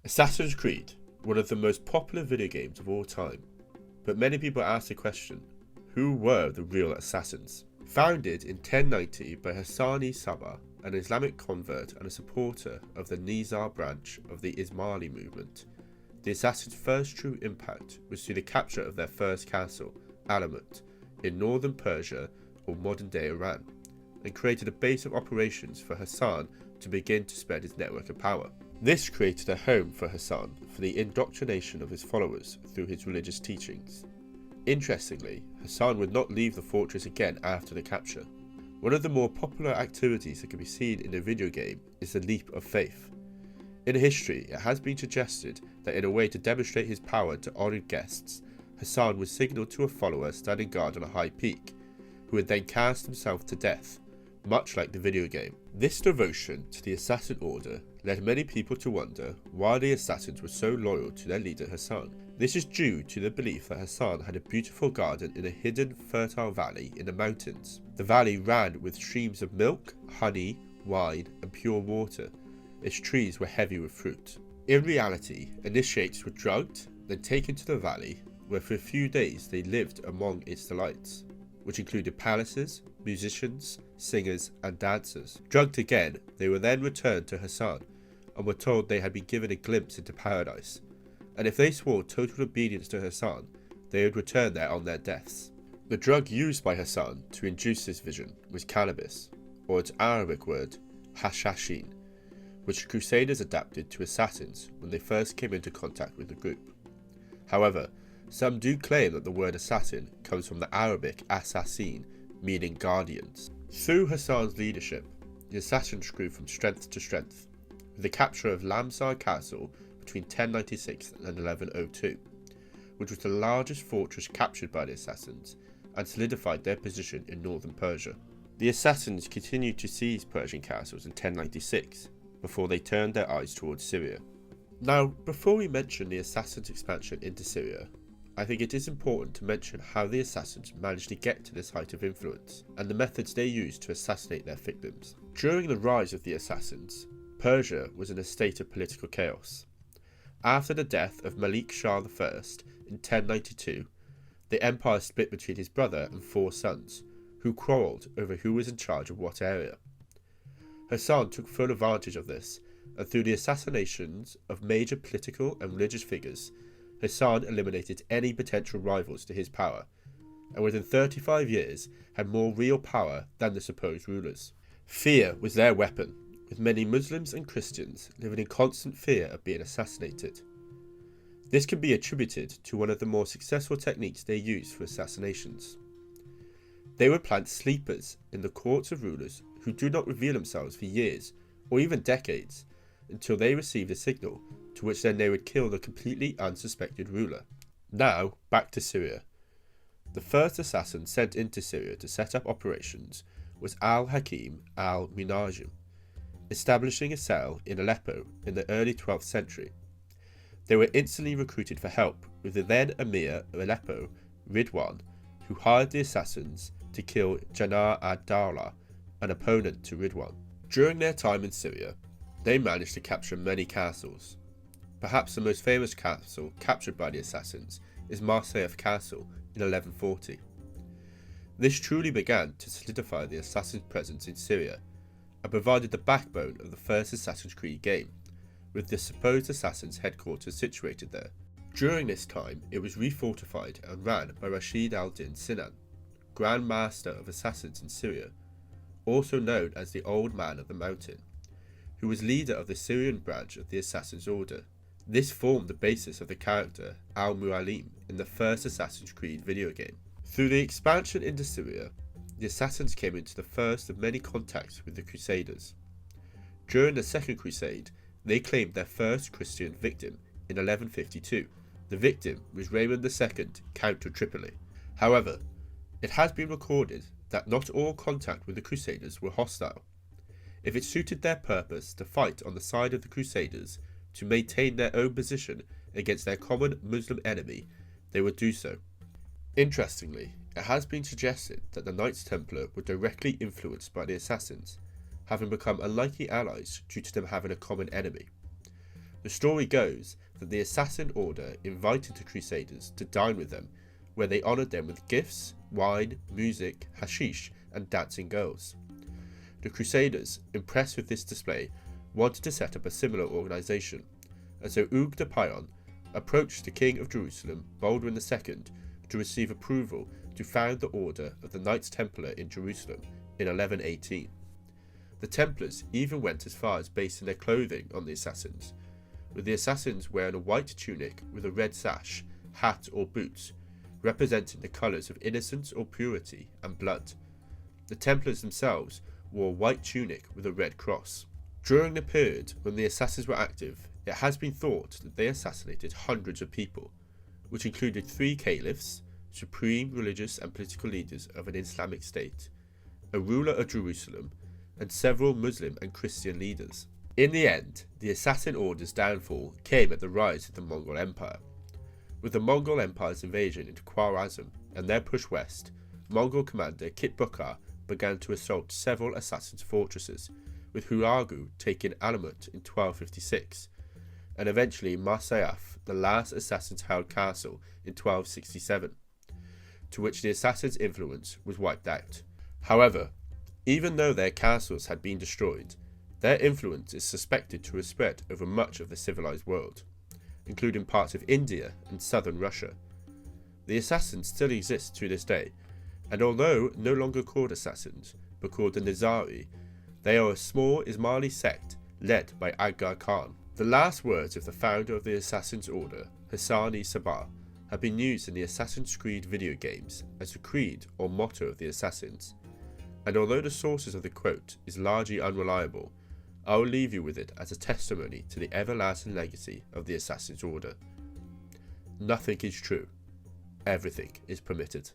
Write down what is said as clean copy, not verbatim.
Assassin's Creed, one of the most popular video games of all time, but many people ask the question, who were the real assassins? Founded in 1090 by Hassani Sabah, an Islamic convert and a supporter of the Nizar branch of the Ismaili movement, the assassins' first true impact was through the capture of their first castle, Alamut, in northern Persia or modern-day Iran, and created a base of operations for Hassan to begin to spread his network of power. This created a home for Hassan for the indoctrination of his followers through his religious teachings. Interestingly, Hassan would not leave the fortress again after the capture. One of the more popular activities that can be seen in a video game is the leap of faith. In history, it has been suggested that in a way to demonstrate his power to honoured guests, Hassan would signal to a follower standing guard on a high peak, who would then cast himself to death, much like the video game. This devotion to the assassin order led many people to wonder why the assassins were so loyal to their leader Hassan. This is due to the belief that Hassan had a beautiful garden in a hidden fertile valley in the mountains. The valley ran with streams of milk, honey, wine and pure water. Its trees were heavy with fruit. In reality, initiates were drugged, then taken to the valley, where for a few days they lived among its delights, which included palaces, musicians, singers and dancers. Drugged again, they were then returned to Hassan and were told they had been given a glimpse into paradise, and if they swore total obedience to Hassan, they would return there on their deaths. The drug used by Hassan to induce this vision was cannabis, or its Arabic word, hashashin, which the Crusaders adapted to assassins when they first came into contact with the group. However, some do claim that the word assassin comes from the Arabic assassin, meaning guardians. Through Hassan's leadership, the assassins grew from strength to strength, with the capture of Lamsar Castle between 1096 and 1102, which was the largest fortress captured by the assassins and solidified their position in northern Persia. The assassins continued to seize Persian castles in 1096, before they turned their eyes towards Syria. Now, before we mention the assassins' expansion into Syria, I think it is important to mention how the assassins managed to get to this height of influence, and the methods they used to assassinate their victims. During the rise of the assassins, Persia was in a state of political chaos. After the death of Malik Shah I in 1092, the empire split between his brother and 4 sons, who quarrelled over who was in charge of what area. Hassan took full advantage of this, and through the assassinations of major political and religious figures, Hassan eliminated any potential rivals to his power, and within 35 years had more real power than the supposed rulers. Fear was their weapon, with many Muslims and Christians living in constant fear of being assassinated. This can be attributed to one of the more successful techniques they used for assassinations. They would plant sleepers in the courts of rulers who do not reveal themselves for years or even decades until they received a signal, to which then they would kill the completely unsuspected ruler. Now, back to Syria. The first assassin sent into Syria to set up operations was al-Hakim al-Minajim, establishing a cell in Aleppo in the early 12th century. They were instantly recruited for help, with the then Emir of Aleppo, Ridwan, who hired the assassins to kill Janar ad-Dawla, an opponent to Ridwan. During their time in Syria, they managed to capture many castles. Perhaps the most famous castle captured by the assassins is Marseilles Castle in 1140. This truly began to solidify the assassins' presence in Syria and provided the backbone of the first Assassin's Creed game, with the supposed assassins' headquarters situated there. During this time, it was refortified and ran by Rashid al-Din Sinan, Grand Master of Assassins in Syria, also known as the Old Man of the Mountain, who was leader of the Syrian branch of the Assassin's Order. This formed the basis of the character Al-Mu'alim in the first Assassin's Creed video game. Through the expansion into Syria, the assassins came into the first of many contacts with the Crusaders. During the Second Crusade, they claimed their first Christian victim in 1152. The victim was Raymond II, Count of Tripoli. However, it has been recorded that not all contact with the Crusaders were hostile. If it suited their purpose to fight on the side of the Crusaders to maintain their own position against their common Muslim enemy, they would do so. Interestingly, it has been suggested that the Knights Templar were directly influenced by the assassins, having become unlikely allies due to them having a common enemy. The story goes that the Assassin Order invited the Crusaders to dine with them, where they honoured them with gifts, wine, music, hashish, and dancing girls. The Crusaders, impressed with this display, wanted to set up a similar organisation, and so Hugues de Payens approached the King of Jerusalem, Baldwin II, to receive approval to found the Order of the Knights Templar in Jerusalem in 1118. The Templars even went as far as basing their clothing on the assassins, with the assassins wearing a white tunic with a red sash, hat or boots, representing the colours of innocence or purity and blood. The Templars themselves wore a white tunic with a red cross. During the period when the assassins were active, it has been thought that they assassinated hundreds of people, which included 3 caliphs, supreme religious and political leaders of an Islamic state, a ruler of Jerusalem, and several Muslim and Christian leaders. In the end, the Assassin Order's downfall came at the rise of the Mongol Empire. With the Mongol Empire's invasion into Khwarezm and their push west, Mongol commander Kit Bukar began to assault several assassins' fortresses, with Hulagu taking Alamut in 1256, and eventually Masyaf, the last assassins-held castle, in 1267, to which the assassins' influence was wiped out. However, even though their castles had been destroyed, their influence is suspected to have spread over much of the civilized world, including parts of India and southern Russia. The assassins still exist to this day, and although no longer called assassins, but called the Nizari, they are a small Ismaili sect led by Aga Khan. The last words of the founder of the Assassin's Order, Hassani Sabah, have been used in the Assassin's Creed video games as the creed or motto of the assassins, and although the sources of the quote is largely unreliable, I will leave you with it as a testimony to the everlasting legacy of the Assassin's Order. Nothing is true, everything is permitted.